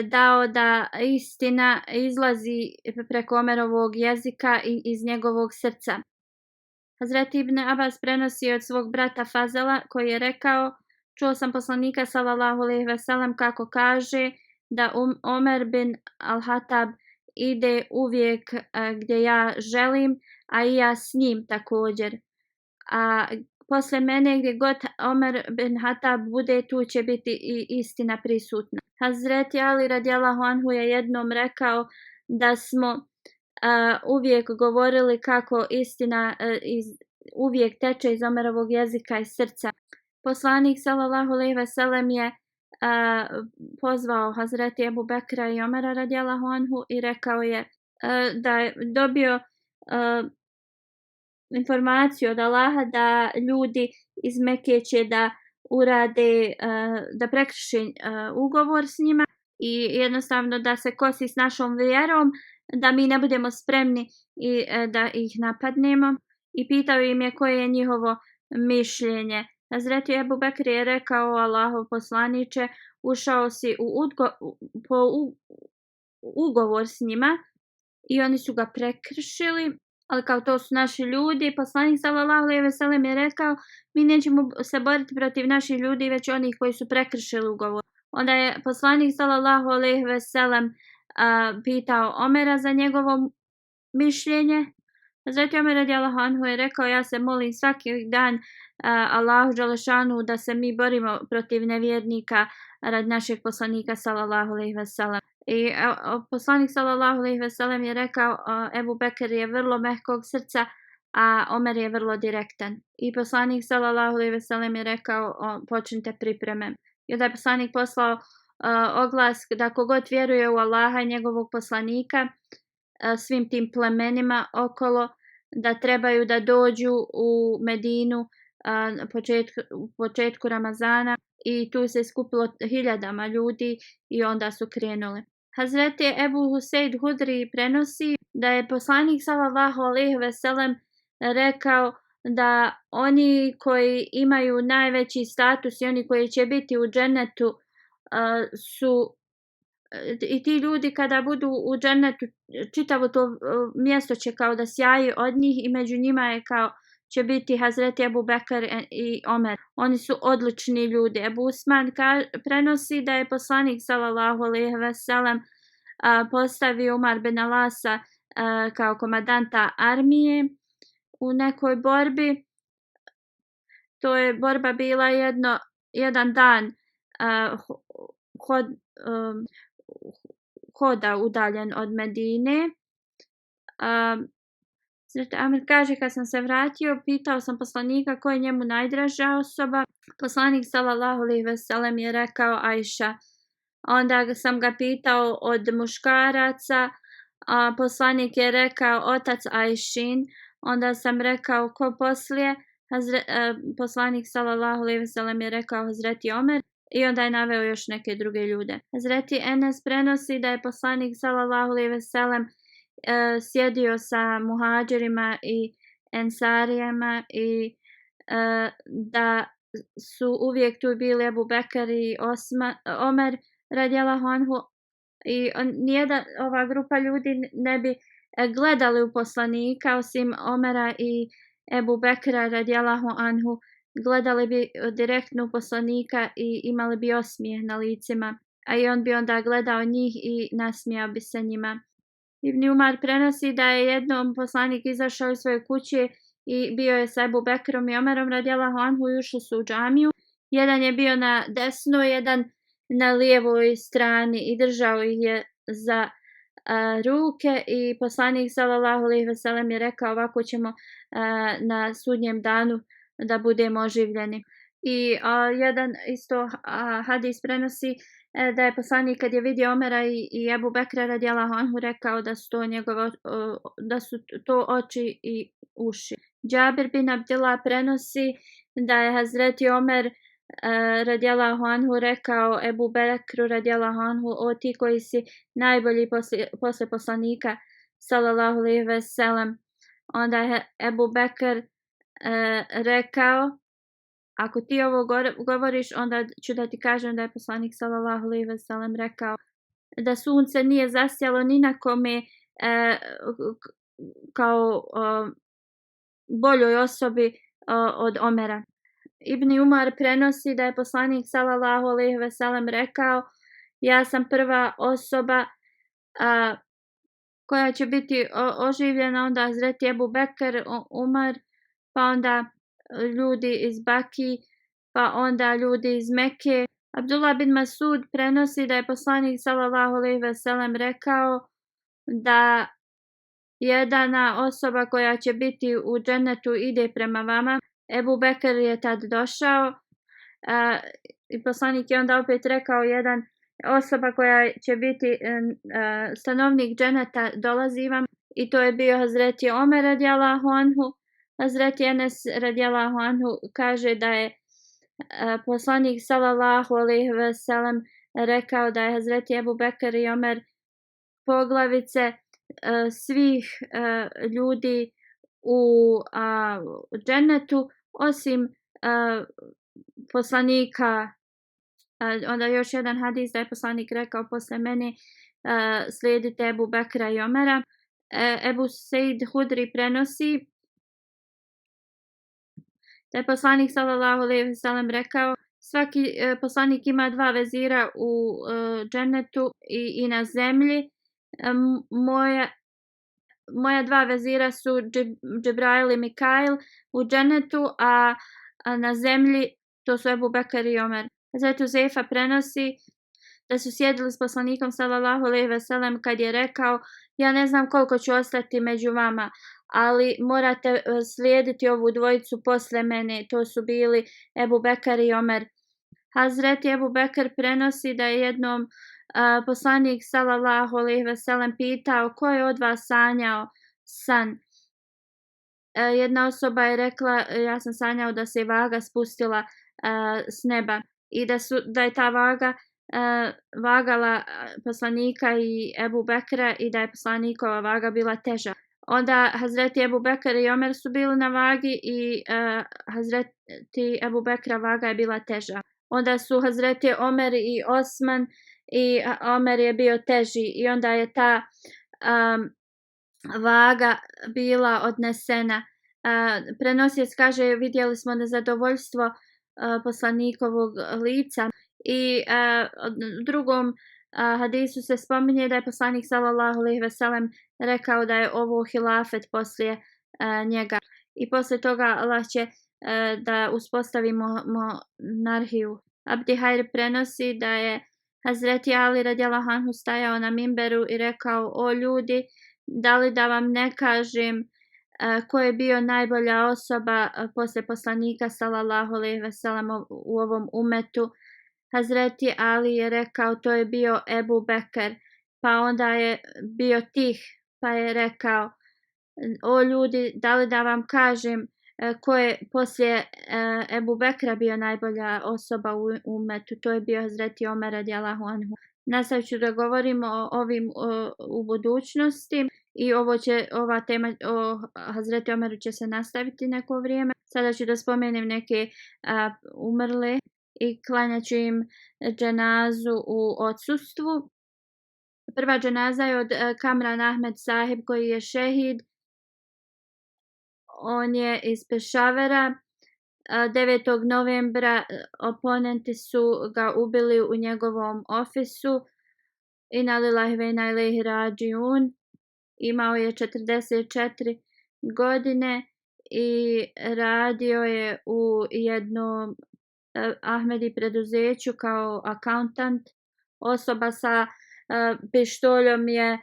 dao da istina izlazi preko Omerovog jezika i iz njegovog srca. Hazreti Ibn Abbas prenosi od svog brata Fazela koji je rekao: čuo sam poslanika sallallahu alejhi ve sellem kako kaže da Omer bin al-Hatab ide uvijek gdje ja želim, a i ja s njim također. A posle mene gdje god Omer bin Hatab bude, tu će biti i istina prisutna. Hazreti Ali radijallahu anhu je jednom rekao da smo uvijek govorili kako istina uvijek teče iz Omerovog jezika i srca. Poslanik sallallahu alejhi ve sellem je pozvao Hazreti Ebu Bekra i Omera radijallahu anhu i rekao je da je dobio informaciju od Allaha da ljudi iz Mekke će da urade, da prekrše ugovor s njima i jednostavno da se kosi s našom vjerom, da mi ne budemo spremni i da ih napadnemo. I pitao im je koje je njihovo mišljenje. Hazreti Ebu Bekr je rekao: Allahov poslaniče, ušao si po ugovor s njima i oni su ga prekršili, ali kao to su naši ljudi. Poslanik sallallahu alejhi ve sellem je rekao: mi nećemo se boriti protiv naših ljudi, već onih koji su prekršili ugovor. Onda je poslanik sallallahu alejhi ve sellem pitao Omera za njegovo mišljenje. Hazreti Omer radijallahu anhu je rekao: ja se molim svaki dan Allahu dželešanu da se mi borimo protiv nevjernika radi našeg poslanika sallallahu alejhi ve sellem. I poslanik sallallahu alejhi ve sellem je rekao: Ebu Bekr je vrlo mehkog srca, a Omer je vrlo direktan. I poslanik sallallahu alejhi ve sellem je rekao: počnite pripreme. I onda je poslanik poslao oglas da kogod vjeruje u Allaha i njegovog poslanika, svim tim plemenima okolo, da trebaju da dođu u Medinu u početku Ramazana, i tu se skupilo hiljadama ljudi i onda su krenuli. Hazreti Ebu Huseid Hudri prenosi da je poslanik sallallahu alejhi ve sellem rekao da oni koji imaju najveći status i oni koji će biti u džennetu su i ti ljudi kada budu u džennetu, čitavo to mjesto će kao da sjaji od njih i među njima je kao će biti Hazreti Ebu Bekr i Omer. Oni su odlični ljudi. Ebu Usman prenosi da je poslanik sallallahu alejhi ve sellem postavio Umar bin Alasa kao komandanta armije u nekoj borbi. To je borba bila jedan dan hoda udaljen od Medine. Amir kaže, kad sam se vratio, pitao sam poslanika koja je njemu najdraža osoba. Poslanik sallallahu alejhi ve sellem je rekao Ajša. Onda sam ga pitao od muškaraca, a poslanik je rekao otac Ajšin. Onda sam rekao ko poslije, poslanik sallallahu alejhi ve sellem je rekao Hazreti Omer. I onda je naveo još neke druge ljude. Hazreti Enes prenosi da je poslanik sallallahu alejhi ve sellem sjedio sa muhađirima i ensarijama i da su uvijek tu bili Ebu Bekr i Omer radijallahu anhu i nijedna ova grupa ljudi ne bi gledali u poslanika osim Omera i Ebu Bekra radijallahu anhu. Gledali bi direktno u poslanika i imali bi osmijeh na licima, a i on bi onda gledao njih i nasmijao bi se njima. Ibn Umar prenosi da je jednom poslanik izašao iz svoje kuće i bio je sa Ebu Bekrom i Omerom radijallahu anhu i ušli su u džamiju. Jedan je bio na desnoj, jedan na lijevoj strani i držao ih je za ruke i poslanik sallallahu alejhi ve sellem je rekao ovako ćemo na sudnjem danu da budemo oživljeni. I jedan isto hadis prenosi da je poslanik kad je vidio Omera i Ebu Bekra radijallahu anhu rekao da su to oči i uši. Džabir bin Abdillah prenosi da je Hazreti Omer radijallahu anhu rekao Ebu Bekru radijallahu anhu o ti koji si najbolji posle poslanika sallallahu alejhi ve sellem. Onda je Ebu Bekr rekao ako ti ovo govoriš, onda ću da ti kažem da je poslanik sallallahu alejhi ve sellem rekao da sunce nije zasjalo ni na kome kao boljoj osobi od Omera. Ibn Umar prenosi da je poslanik sallallahu alejhi ve sellem rekao ja sam prva osoba koja će biti oživljena, onda Hazreti Ebu Bekr, Umar, pa onda ljudi iz Baki, pa onda ljudi iz Mekke. Abdullah bin Masud prenosi da je poslanik sallallahu alejhi ve sellem rekao da jedna osoba koja će biti u džennetu ide prema vama. Ebu Bekr je tad došao i poslanik je onda opet rekao jedan osoba koja će biti stanovnik dženeta dolazi vam i to je bio Hazreti Omer radijallahu anhu. Hazreti Enes radijallahu anhu kaže da je poslanik sallallahu alejhi ve sellem rekao da je Hazreti Ebu Bekr i Omer poglavice svih ljudi u džennetu osim poslanika. Onda još jedan hadis da je poslanik rekao posle mene slijedite Ebu Bekra i Omera. Ebu Sejd Hudri prenosi da je poslanik sallallahu alejhi ve sellem rekao svaki poslanik ima dva vezira u džennetu i na zemlji. Moja dva vezira su Džibrail i Mikail u džennetu, a na zemlji to su Ebu Bekr i Omer. Hazreti Uzejfa prenosi da su sjedili s poslanikom sallallahu alejhi ve sellem kad je rekao ja ne znam koliko ću ostati među vama, ali morate slijediti ovu dvojicu posle mene. To su bili Ebu Bekr i Omer. Hazreti Ebu Bekr prenosi da je jednom poslanik sallallahu alejhi ve sellem pitao ko je od vas sanjao san. Jedna osoba je rekla ja sam sanjao da se vaga spustila s neba i da je ta vaga vagala poslanika i Ebu Bekra i da je poslanikova vaga bila teža. Onda Hazreti Ebu Bekr i Omer su bili na vagi i Hazreti Ebu Bekra vaga je bila teža. Onda su Hazreti Omer i Osman i Omer je bio teži i onda je ta vaga bila odnesena Prenosioc kaže vidjeli smo nezadovoljstvo poslanikovog lica i u drugom hadisu se spominje da je poslanik sallallahu alejhi ve sellem rekao da je ovo hilafet poslije njega i poslije toga Allah će da uspostavi monarhiju. Abdi Hajr prenosi da je Hazreti Ali radijallahu anhu stajao na mimberu i rekao: o ljudi, da li da vam ne kažem ko je bio najbolja osoba poslije poslanika sallallahu alejhi ve sellem u ovom umetu. Hazreti Ali je rekao to je bio Ebu Bekr, pa onda je bio tih pa je rekao: o ljudi, da li da vam kažem ko je poslije Ebu Bekra bio najbolja osoba u umetu, to je bio Hazreti Omer radijallahu anhu. Nastavit ću da govorim o ovim u budućnosti i ova tema o Hazreti Omeru će se nastaviti neko vrijeme. Sada ću da spomenem neke umrle i klanjat ću im dženazu u odsustvu. Prva dženaza je od Kamran Ahmed Sahib koji je šehid. On je iz Pešavera. 9. novembra oponenti su ga ubili u njegovom ofisu. Inna lillahi wa inna ilaihi rađiun. Imao je 44 godine i radio je u jednom Ahmedi preduzeću kao accountant. Osoba sa pištoljom je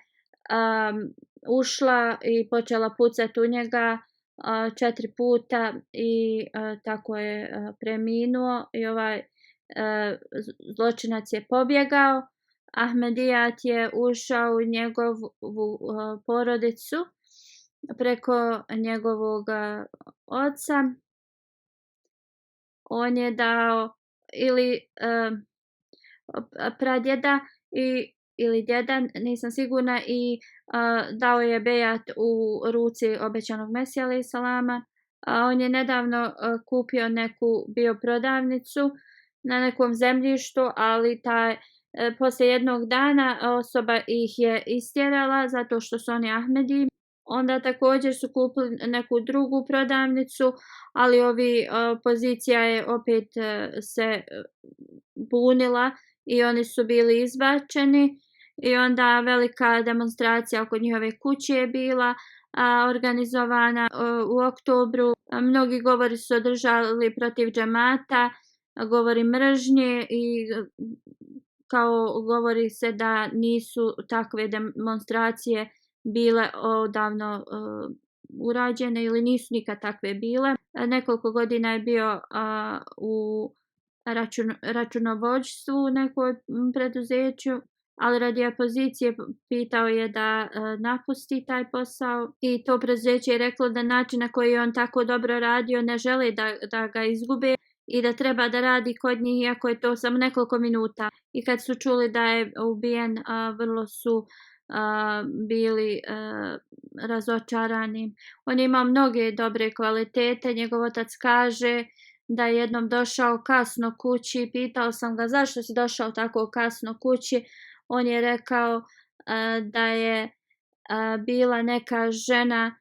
ušla i počela pucati u njega 4 puta i tako je preminuo i ovaj zločinac je pobjegao. Ahmedijat je ušao u njegovu porodicu preko njegovog oca. On je dao ili pradjeda ili djeda, nisam sigurna, i dao je bejat u ruci obećanog Mesija alejhi selama. On je nedavno kupio neku bioprodavnicu na nekom zemljištu, ali poslije jednog dana osoba ih je istjerala zato što su oni Ahmedi. Onda također su kupili neku drugu prodavnicu, ali opozicija je opet se bunila i oni su bili izbačeni i onda velika demonstracija oko njihove kuće je bila organizovana u oktobru. Mnogi govori su održali protiv džemata, govori mržnje i kao govori se da nisu takve demonstracije bile odavno urađene ili nisu nikad takve bile. Nekoliko godina je bio u računovodstvu u nekoj preduzeću, ali radi opozicije pitao je da napusti taj posao i to preduzeće je reklo da način na koji je on tako dobro radio ne žele da ga izgube i da treba da radi kod njih iako je to samo nekoliko minuta. I kad su čuli da je ubijen, vrlo su bili razočarani. On ima mnoge dobre kvalitete. Njegov otac kaže da je jednom došao kasno kući. Pitao sam ga zašto si došao tako kasno kući. On je rekao da je bila neka žena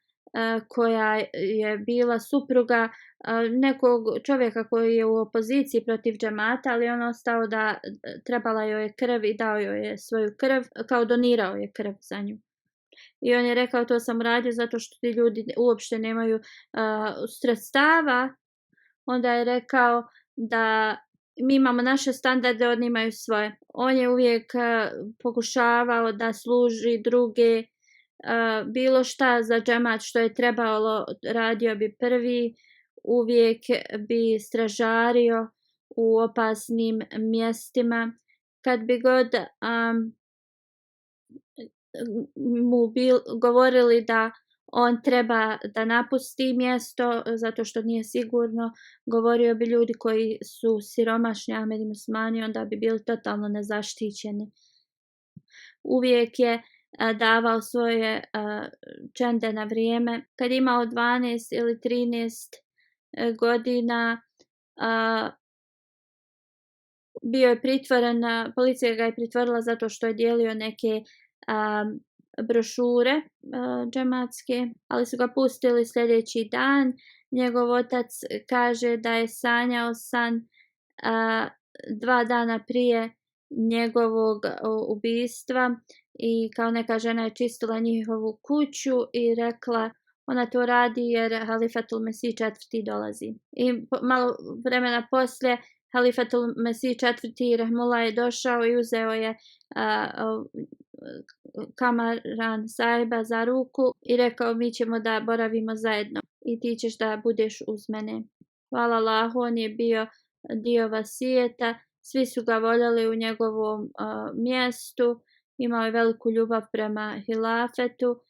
koja je bila supruga nekog čovjeka koji je u opoziciji protiv džemata, ali on ostao da trebala joj je krv i dao joj je svoju krv, kao donirao je krv za nju. I on je rekao to sam radio zato što ti ljudi uopšte nemaju sredstava. Onda je rekao da mi imamo naše standarde, oni imaju svoje. On je uvijek pokušavao da služi druge, bilo šta za džemat što je trebalo radio bi prvi, uvijek bi stražario u opasnim mjestima. Kad bi god mu govorili da on treba da napusti mjesto zato što nije sigurno, govorio bi ljudi koji su siromašni Ahmedi muslimani, onda bi bili totalno nezaštićeni. Uvijek je davao svoje čende na vrijeme. Kad je imao 12 ili 13 godina bio je pritvoren, policija ga je pritvorila zato što je dijelio neke brošure džematske, ali su ga pustili sljedeći dan. Njegov otac kaže da je sanjao san 2 dana prije njegovog ubistva i kao neka žena je čistila njihovu kuću i rekla ona to radi jer Halifatul Mesih IV dolazi. I malo vremena poslije Halifatul Mesih IV rahmullah je došao i uzeo je Kamaran sahiba za ruku i rekao mi ćemo da boravimo zajedno i ti ćeš da budeš uz mene. Hvala Allahu, on je bio dio vasijeta, svi su ga voljeli u njegovom mjestu, imao je veliku ljubav prema hilafetu,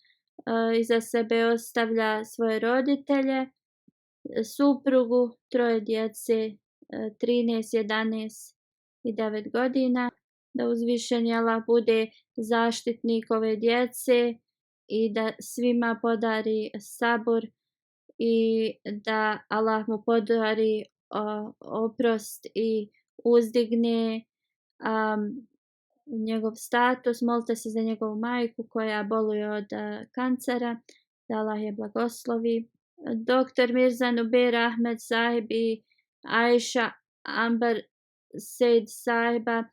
iza sebe ostavlja svoje roditelje, suprugu, 3 djece, 13, 11 i 9 godina. Da uzvišeni Allah bude zaštitnik ove djece i da svima podari sabor i da Allah mu podari oprost i uzdigne njegov status. Molite se za njegovu majku koja boluje od kancera, da Allah je blagoslovi. Dr. Mirza Nubeir Ahmed sahib i Aisha Ambar Said sahiba,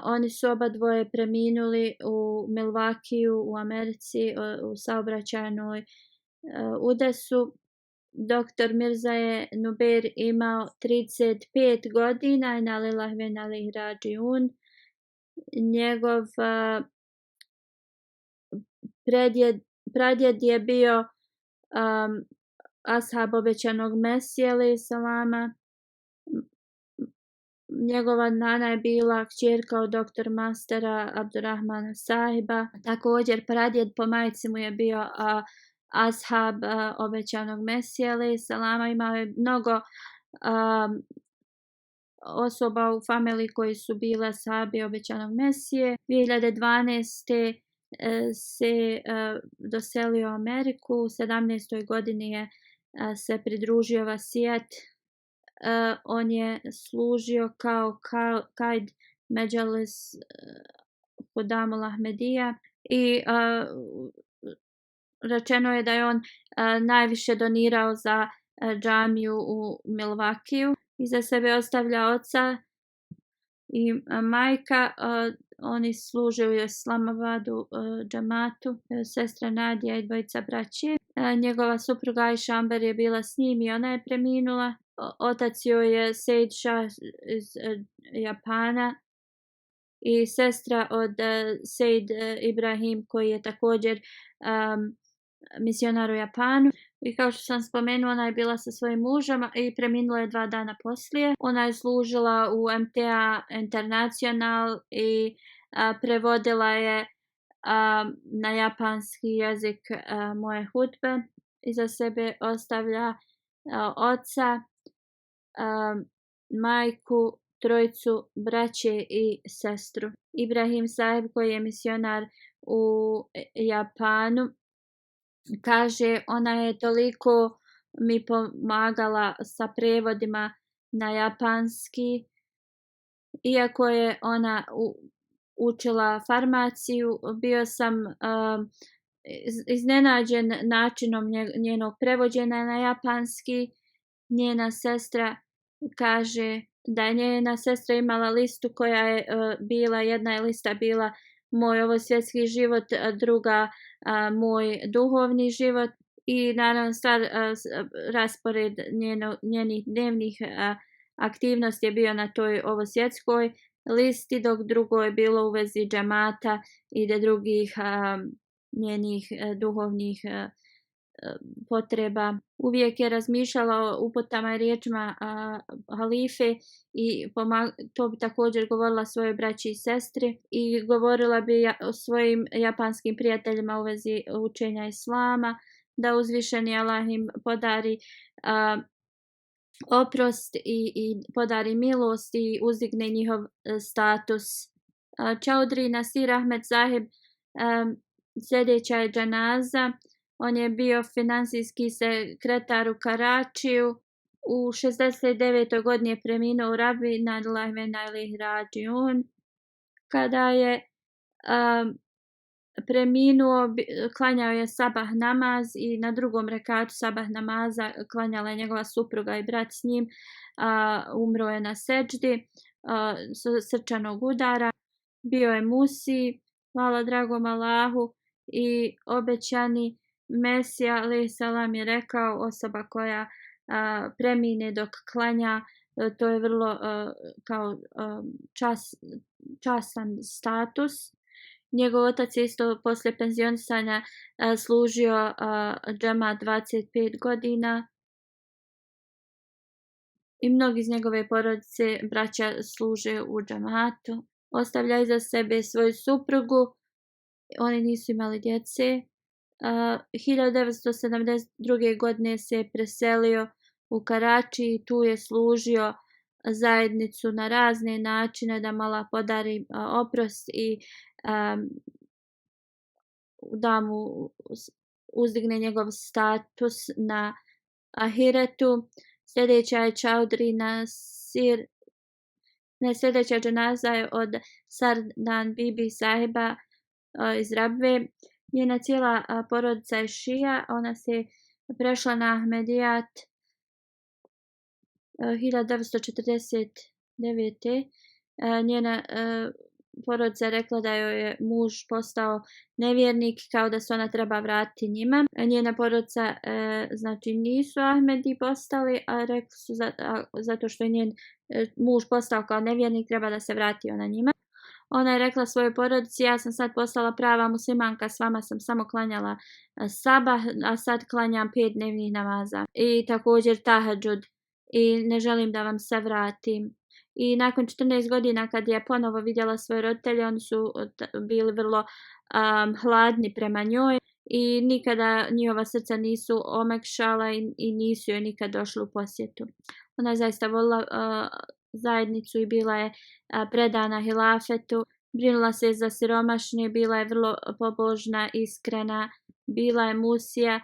oni su oba dvoje preminuli u Milwaukeeu u Americi u saobraćajnoj udesu. Dr. Mirza je Nubeir imao 35 godina, inna lillahi wa inna ilaihi rađiun. Njegov pradjed je bio ashab obećanog Mesije alejhi selama. Njegova nana je bila kćerka od dr. Mastera Abdurrahmana sahiba. Također pradjed po majci mu je bio ashab obećanog Mesije alejhi selama. Imao je mnogo osoba u familiji koji su bile ashabi obećanog Mesije. 2012. se doselio u Ameriku. U 17. godini je se pridružio vasijet. On je služio kao kaid Međalis Hudamul Ahmedija i rečeno je da je on najviše donirao za džamiju u Milwaukeeu. Iza sebe ostavlja oca i majka. Oni služe u Islamabadu džamatu, sestra Nadija i 2 braće. Njegova supruga Aisha Ambar je bila s njim i ona je preminula. Otac joj je Said Shah iz Japana i sestra od Said Ibrahim koji je također misionar u Japanu. I kao što sam spomenula, ona je bila sa svojim mužem i preminula je 2 dana poslije. Ona je služila u MTA International i prevodila je na japanski jezik moje hutbe. Iza sebe ostavlja oca, majku, 3 braće i sestru. Ibrahim sahib koji je misionar u Japanu kaže ona je toliko mi pomagala sa prevodima na japanski, iako je ona učila farmaciju. Bio sam iznenađen načinom njenog prevođenja na japanski. Njena sestra kaže da je njena sestra imala listu koja je bila, jedna je lista bila moj ovo svjetski život, druga moj duhovni život i naravno raspored njenih dnevnih aktivnosti je bio na toj ovo svjetskoj listi, dok drugo je bilo u vezi džamata i drugih njenih duhovnih potreba. Uvijek je razmišljala o uputama i riječima halife i to bi također govorila svojoj braći i sestri i govorila bi o svojim japanskim prijateljima u vezi učenja islama, da uzvišeni Allah im podari oprost i podari milost i uzdigne njihov status. Chaudhry Nasir Ahmed sahib, sljedeća je džanaza. On je bio finansijski sekretar u Karačiju. U 69. godini je preminuo u Rabi, inna lillahi wa inna ilaihi rađiun. Kada je preminuo, klanjao je sabah namaz i na drugom rekatu sabah namaza klanjala je njegova supruga i brat s njim. Umro je na seđdi srčanog udara. Bio je Musi, hvala dragom Allahu, i obećani Mesija alejhi selam je rekao, osoba koja premine dok klanja, to je vrlo kao časan status. Njegov otac je isto poslije penzionisanja služio džemat 25 godina i mnogi iz njegove porodice braća služe u džematu. Ostavlja iza sebe svoju suprugu, oni nisu imali djece. 1972. godine se je preselio u Karači i tu je služio zajednicu na razne načine da mala podari oprost i da mu uzdigne njegov status na ahiretu. Sljedeća je Čaudri Nasir. Sljedeća dženaza je od Sardan Bibi Sahiba iz Rabve. Njena cijela porodica je šija. Ona se prešla na Ahmedijat 1949. Njena porodica je rekla da joj je muž postao nevjernik, kao da se ona treba vratiti njima. Njena porodica znači nisu Ahmedi postali, a rekli su zato što je njen muž postao kao nevjernik, treba da se vrati ona njima. Ona je rekla svojoj porodici, ja sam sad postala prava muslimanka, s vama sam samo klanjala sabah, a sad klanjam 5 dnevnih namaza i također tahadžud i ne želim da vam se vratim. I nakon 14 godina kad je ponovo vidjela svoje roditelje, oni su bili vrlo hladni prema njoj i nikada njihova srca nisu omekšala i nisu joj nikad došli u posjetu. Ona je zaista volila zajednicu i bila je predana hilafetu, brinula se za siromašne, bila je vrlo pobožna, iskrena, bila je Musija,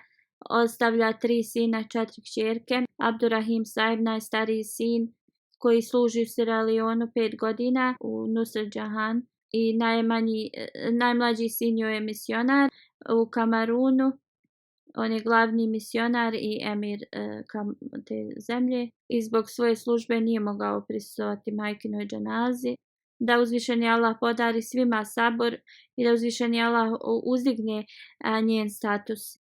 ostavlja 3 sina, 4 kćerke. Abdurrahim Saib, najstariji sin, koji služi u Sierra Leonu 5 godina u Nusret Jahan, i najmlađi sin joj je misionar u Kamerunu. On je glavni misionar i emir te zemlje i zbog svoje službe nije mogao prisustvovati majkinoj dženazi. Da uzvišeni Allah podari svima sabor i da uzvišeni Allah uzdigne njen status.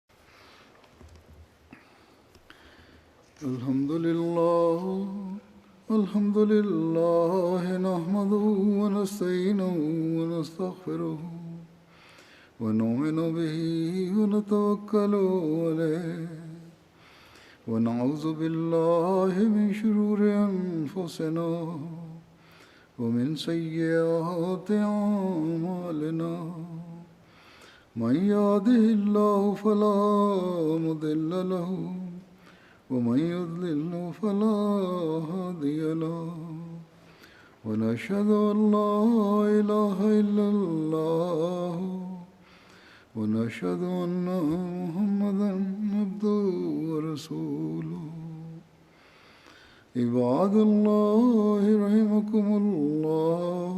Alhamdulillah, nahmaduhu wa nasta'inuhu wa nastaghfiruhu. ونؤمن به ونتوكل عليه ونعوذ بالله من شرور أنفسنا ومن سيئات أعمالنا من يهده الله فلا مضل له ومن يضلل فلا هادي له ونشهد أن لا إله إلا الله ونشهد أن محمدا عبده ورسوله عباد الله رحمكم الله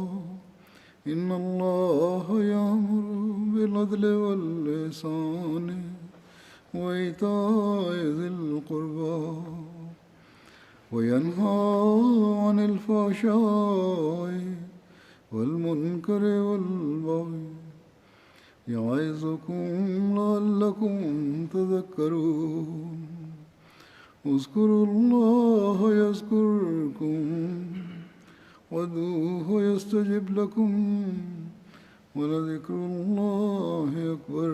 إن الله يأمر بالعدل والإحسان وإيتاء ذي القربى وينهى عن الفحشاء والمنكر والبغي يعظكم لعلكم تذكرون اذكروا الله يذكركم وادعوه يستجب لكم ولذكر الله أكبر